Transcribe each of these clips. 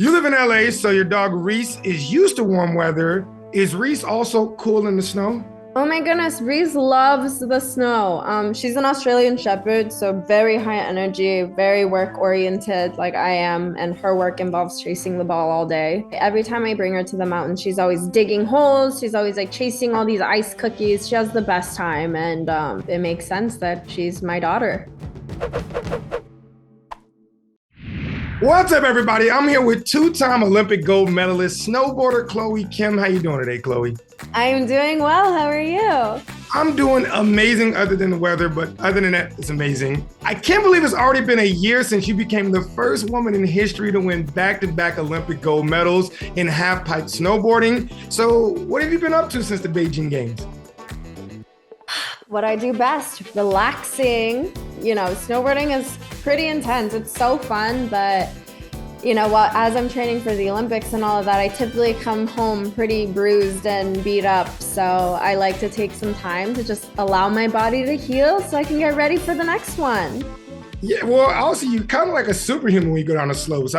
You live in LA, so your dog Reese is used to warm weather. Is Reese also cool in the snow? Oh my goodness, Reese loves the snow. She's an Australian Shepherd, so very high energy, very work oriented like I am, and her work involves chasing the ball all day. Every time I bring her to the mountain, she's always digging holes. She's always like chasing all these ice cookies. She has the best time, and it makes sense that she's my daughter. What's up, everybody? I'm here with two-time Olympic gold medalist, snowboarder Chloe Kim. How you doing today, Chloe? I'm doing well. How are you? I'm doing amazing other than the weather, but other than that, it's amazing. I can't believe it's already been a year since you became the first woman in history to win back-to-back Olympic gold medals in half-pipe snowboarding. So what have you been up to since the Beijing Games? What I do best, relaxing. You know, snowboarding is pretty intense. It's so fun, but you know what, as I'm training for the Olympics and all of that, I typically come home pretty bruised and beat up. So I like to take some time to just allow my body to heal so I can get ready for the next one. Yeah, well, also you kind of like a superhuman when you go down the slopes.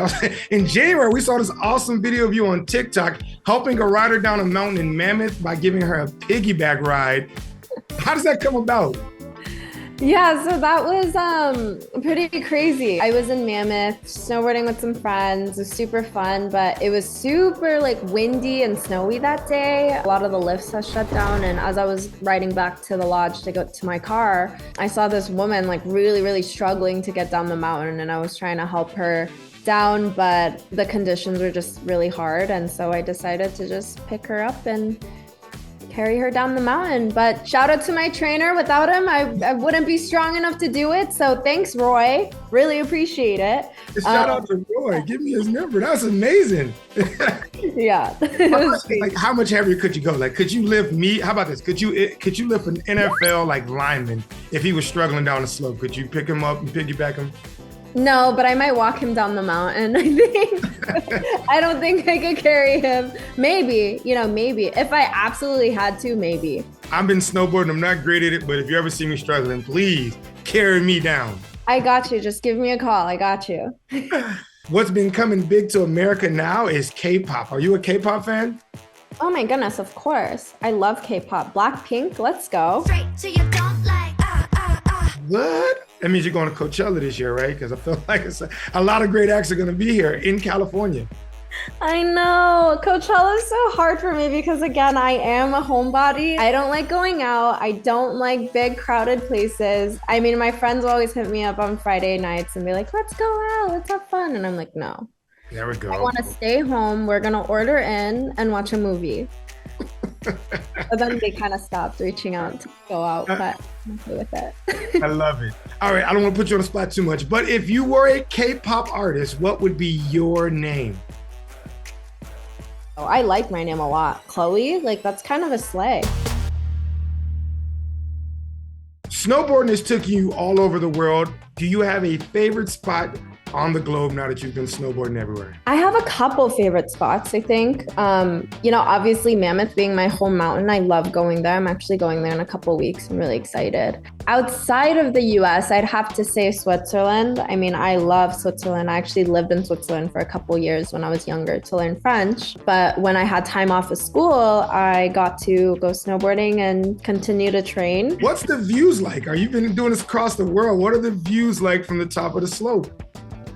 In January, we saw this awesome video of you on TikTok helping a rider down a mountain in Mammoth by giving her a piggyback ride. How does that come about? Yeah, so that was pretty crazy. I was in Mammoth snowboarding with some friends. It was super fun, but it was super like windy and snowy that day. A lot of the lifts had shut down, and as I was riding back to the lodge to go to my car, I saw this woman like really struggling to get down the mountain, and I was trying to help her down, but the conditions were just really hard, and so I decided to just pick her up and carry her down the mountain. But shout out to my trainer. Without him, I wouldn't be strong enough to do it. So thanks, Roy. Really appreciate it. Shout out to Roy. Give me his number. That's amazing. Yeah. How much heavier could you go? Like, could you lift me? How about this? Could you lift an NFL like lineman if he was struggling down the slope? Could you pick him up and piggyback him? No, but I might walk him down the mountain, I think. I don't think I could carry him. Maybe, maybe. If I absolutely had to, maybe. I've been snowboarding. I'm not great at it, but if you ever see me struggling, please carry me down. I got you. Just give me a call. I got you. What's been coming big to America now is K-pop. Are you a K-pop fan? Oh my goodness, of course. I love K-pop. Blackpink, let's go. Straight to your don't like. What? That means you're going to Coachella this year, right? Because I feel like a lot of great acts are going to be here in California. I know. Coachella is so hard for me because, again, I am a homebody. I don't like going out. I don't like big crowded places. I mean, my friends always hit me up on Friday nights and be like, let's go out, let's have fun. And I'm like, no. There we go. I want to stay home. We're going to order in and watch a movie. But then they kind of stopped reaching out to go out, but I'm okay with it. I love it. All right, I don't want to put you on the spot too much, but if you were a K-pop artist, what would be your name? Oh, I like my name a lot. Chloe, like that's kind of a slay. Snowboarding has took you all over the world. Do you have a favorite spot on the globe now that you've been snowboarding everywhere? I have a couple favorite spots, I think. Obviously Mammoth being my home mountain, I love going there. I'm actually going there in a couple weeks. I'm really excited. Outside of the US, I'd have to say Switzerland. I mean, I love Switzerland. I actually lived in Switzerland for a couple years when I was younger to learn French. But when I had time off of school, I got to go snowboarding and continue to train. What's the views like? Are you been doing this across the world? What are the views like from the top of the slope?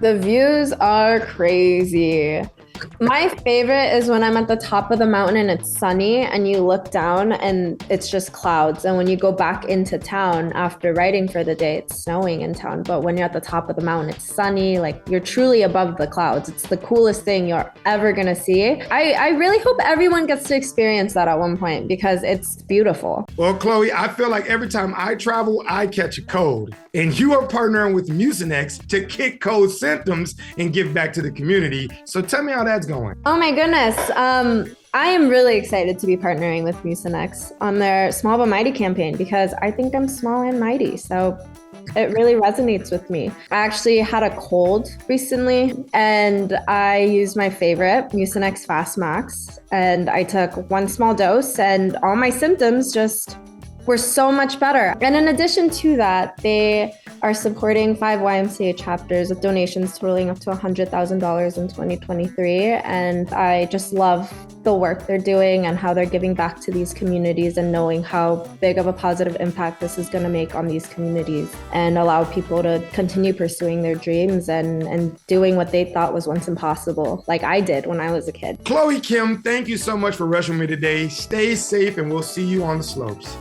The views are crazy. My favorite is when I'm at the top of the mountain and it's sunny and you look down and it's just clouds. And when you go back into town after riding for the day, it's snowing in town. But when you're at the top of the mountain, it's sunny, like you're truly above the clouds. It's the coolest thing you're ever gonna see. I really hope everyone gets to experience that at one point because it's beautiful. Well, Chloe, I feel like every time I travel, I catch a cold. And you are partnering with Mucinex to kick cold symptoms and give back to the community. So tell me how that's going. Oh my goodness. I am really excited to be partnering with Mucinex on their Small but Mighty campaign because I think I'm small and mighty. So it really resonates with me. I actually had a cold recently and I used my favorite, Mucinex Fast Max, and I took one small dose and all my symptoms just were so much better. And in addition to that, they are supporting 5 YMCA chapters with donations totaling up to $100,000 in 2023. And I just love the work they're doing and how they're giving back to these communities and knowing how big of a positive impact this is going to make on these communities and allow people to continue pursuing their dreams and doing what they thought was once impossible, like I did when I was a kid. Chloe Kim, thank you so much for rushing me today. Stay safe and we'll see you on the slopes.